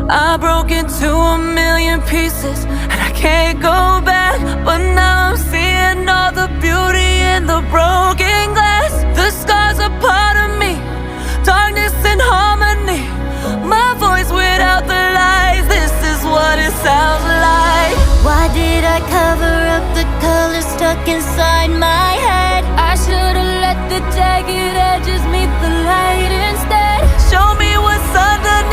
I broke into a million pieces and I can't go back. But now I'm seeing all the beauty in the broken glass. The scars are part of me, darkness and harmony. My voice without the lies, this is what it sounds like. Why did I cover up the color stuck inside my head? I should've let the jagged edges meet the light instead. Show me what's underneath